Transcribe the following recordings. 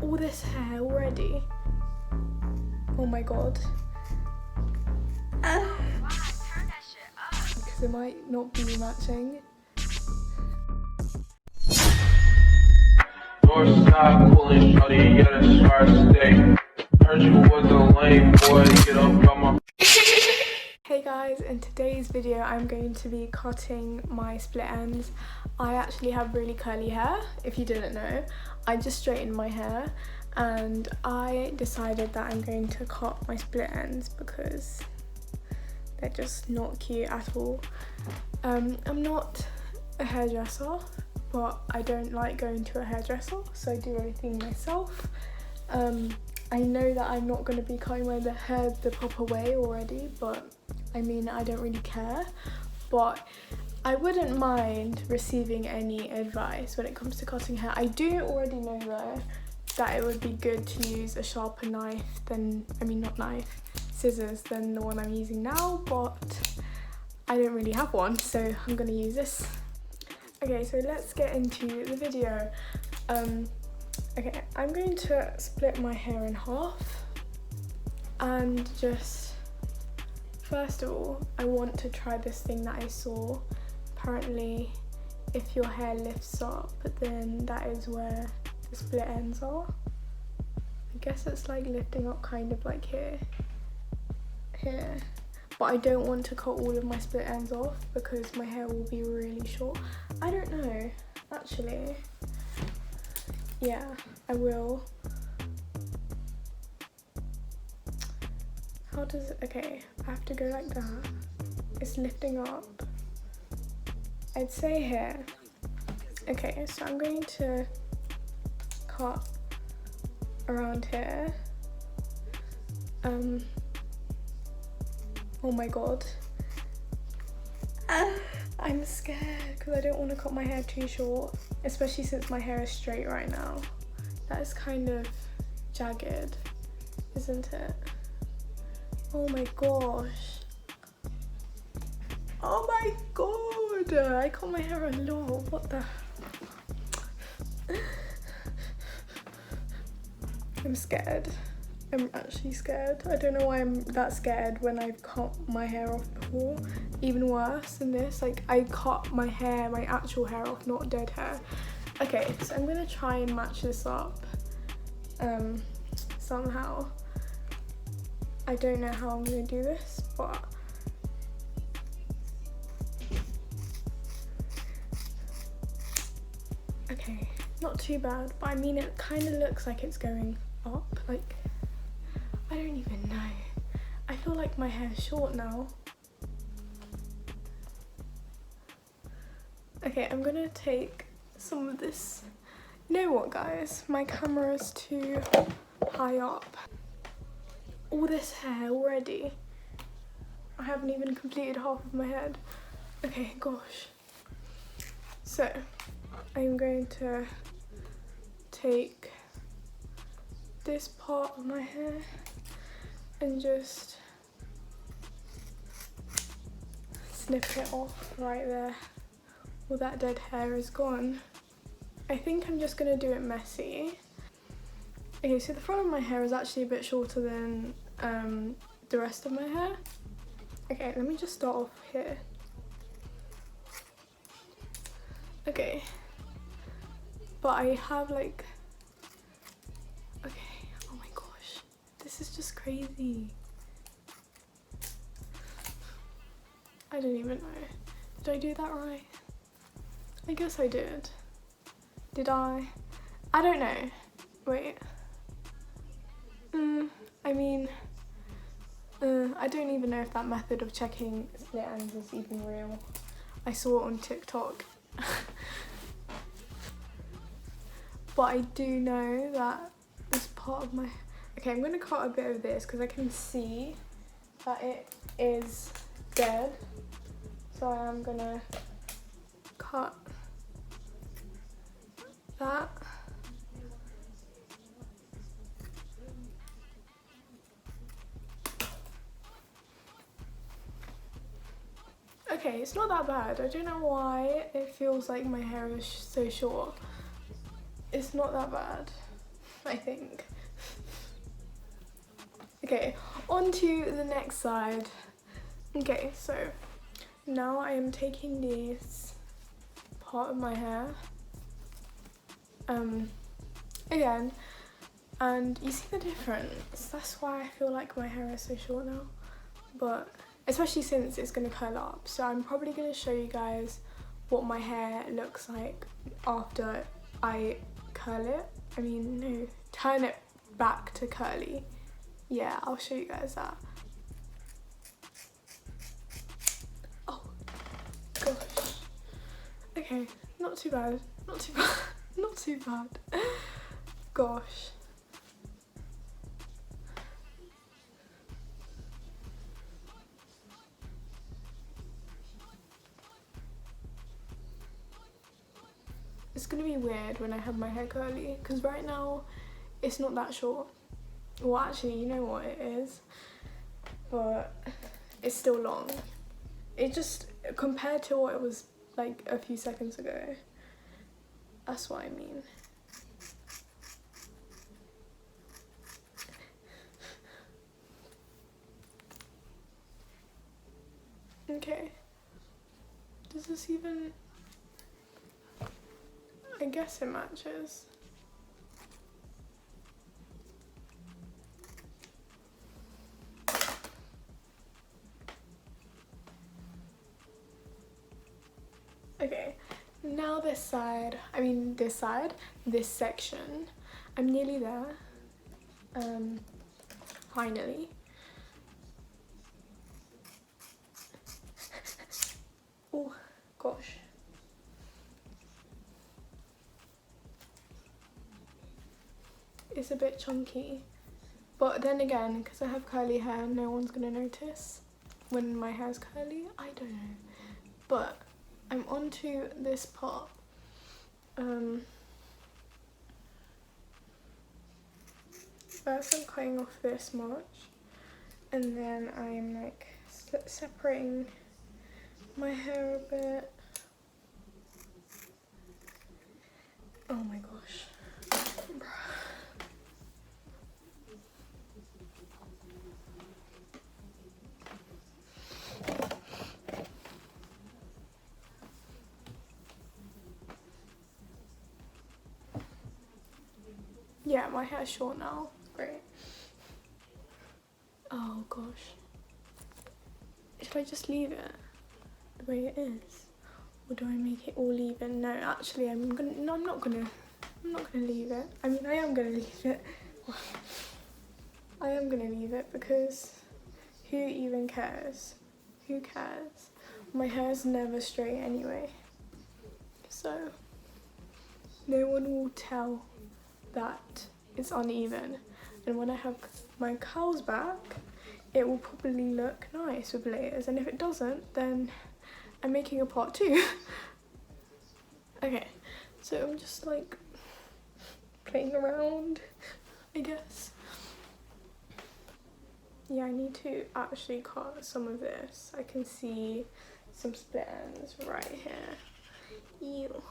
all this hair already. Oh my god. Because it might not be matching. Stop pulling shawty, get a scar stay. Heard you was a lame boy, get up on my. Hey guys, in today's video I'm going to be cutting my split ends. I actually have really curly hair, if you didn't know. I just straightened my hair and I decided that I'm going to cut my split ends because they're just not cute at all. I'm not a hairdresser, but I don't like going to a hairdresser, so I do everything myself. I know that I'm not going to be cutting my hair the proper way already, but I mean, I don't really care. But I wouldn't mind receiving any advice when it comes to cutting hair. I do already know though that it would be good to use a sharper knife than, scissors than the one I'm using now, but I don't really have one, so I'm going to use this. Okay, so let's get into the video. Okay, I'm going to split my hair in half and just, first of all, I want to try this thing that I saw. Apparently, if your hair lifts up, then that is where the split ends are. I guess it's like lifting up kind of like here. But I don't want to cut all of my split ends off because my hair will be really short. I don't know, actually. Yeah, I will. How does it, okay, I have to go like that. It's lifting up. I'd say here. Okay, so I'm going to cut around here. Oh my god. I'm scared because I don't want to cut my hair too short, especially since my hair is straight right now. That is kind of jagged, isn't it? Oh my gosh. Oh my god. I cut my hair a lot. What the? I'm scared. I'm actually scared. I don't know why I'm that scared when I've cut my hair off before. Even worse than this, like I cut my hair, my actual hair off, not dead hair. Okay, so I'm gonna try and match this up somehow. I don't know how I'm gonna do this, but okay, not too bad, but I mean it kind of looks like it's going up, like I don't even know. I feel like my hair's short now. Okay, I'm gonna take some of this. You know what, guys? My camera's too high up. All this hair already. I haven't even completed half of my head. Okay, gosh. So, I'm going to take this part of my hair and just snip it off right there. All that dead hair is gone. I think I'm just gonna do it messy. Okay, so the front of my hair is actually a bit shorter than the rest of my hair. Okay, let me just start off here. Okay, but I have like, okay, oh my gosh, this is just crazy. I don't even know. Did I do that right? I guess I did. Did I? I don't know. Wait. I don't even know if that method of checking split ends is even real. I saw it on TikTok. But I do know that this part of my... Okay, I'm gonna cut a bit of this because I can see that it is dead. So I am gonna cut that. Okay, it's not that bad. I don't know why it feels like my hair is so short. It's not that bad. I think. Okay, on to the next side. Okay, so now I am taking this part of my hair again, and you see the difference. That's why I feel like my hair is so short now, but especially since it's going to curl up. So I'm probably going to show you guys what my hair looks like after I curl it. I mean, no, turn it back to curly. Yeah, I'll show you guys that. Oh gosh. Okay, not too bad, not too bad, not too bad. Gosh. It's gonna be weird when I have my hair curly, because right now it's not that short. Well, actually, you know what it is, but it's still long. It just, compared to what it was like a few seconds ago, that's what I mean. Okay, does this even, I guess it matches. Okay, now this side, this section, I'm nearly there, finally. Oh gosh. It's a bit chunky, but then again, because I have curly hair, no one's gonna notice when my hair's curly. I don't know, but I'm onto this part. First I'm cutting off this much, and then I'm like separating my hair a bit. Oh my gosh. Yeah, my hair's short now. Great. Oh gosh. Should I just leave it the way it is? Or do I make it all even? No, actually I'm not gonna leave it. I mean, I am gonna leave it. I am gonna leave it because who even cares? Who cares? My hair's never straight anyway. So no one will tell that it's uneven, and when I have my curls back it will probably look nice with layers, and if it doesn't then I'm making a part 2. Okay, so I'm just like playing around, I guess. Yeah, I need to actually cut some of this. I can see some split ends right here. Ew.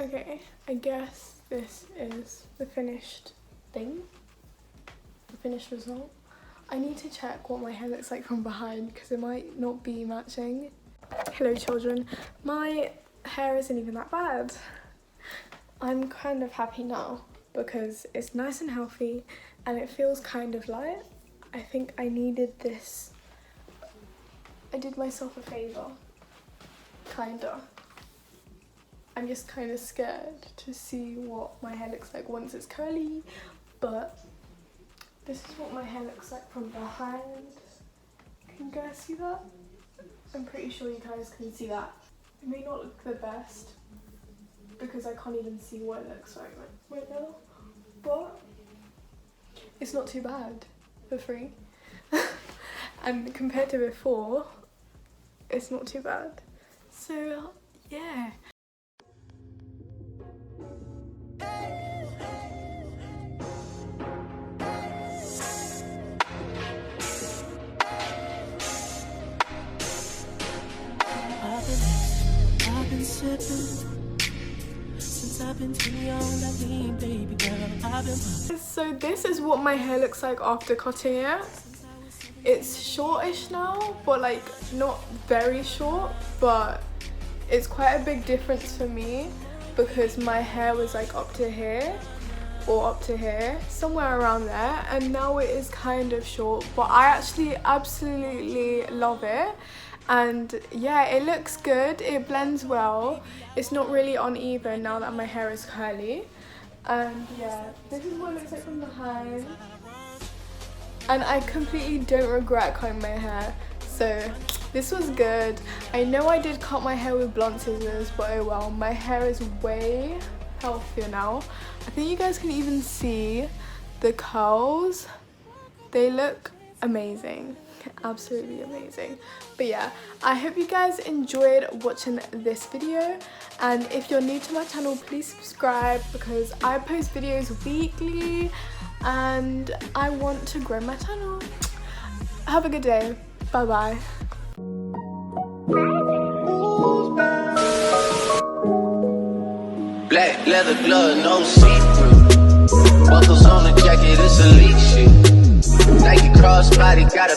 Okay, I guess this is the finished thing, the finished result. I need to check what my hair looks like from behind because it might not be matching. Hello children, my hair isn't even that bad. I'm kind of happy now because it's nice and healthy and it feels kind of light. I think I needed this. I did myself a favour, kinda. I'm just kind of scared to see what my hair looks like once it's curly, but this is what my hair looks like from behind. Can you guys see that? I'm pretty sure you guys can see that. It may not look the best because I can't even see what it looks like right now, but it's not too bad for free. And compared to before, it's not too bad. So yeah. So this is what my hair looks like after cutting it. It's shortish now, but like not very short, but it's quite a big difference for me because my hair was like up to here or up to here, somewhere around there, and now it is kind of short, but I actually absolutely love it. And yeah, it looks good, it blends well, it's not really uneven now that my hair is curly. And yeah, this is what it looks like from behind, and I completely don't regret cutting my hair, so this was good. I know I did cut my hair with blunt scissors, but oh well, my hair is way healthier now. I think you guys can even see the curls, they look amazing, absolutely amazing. But yeah, I hope you guys enjoyed watching this video, and if you're new to my channel, please subscribe because I post videos weekly and I want to grow my channel. Have a good day, bye bye. Black leather glove, no see-through. Buckles on the jacket, it's elite shit. Nike crossbody, got a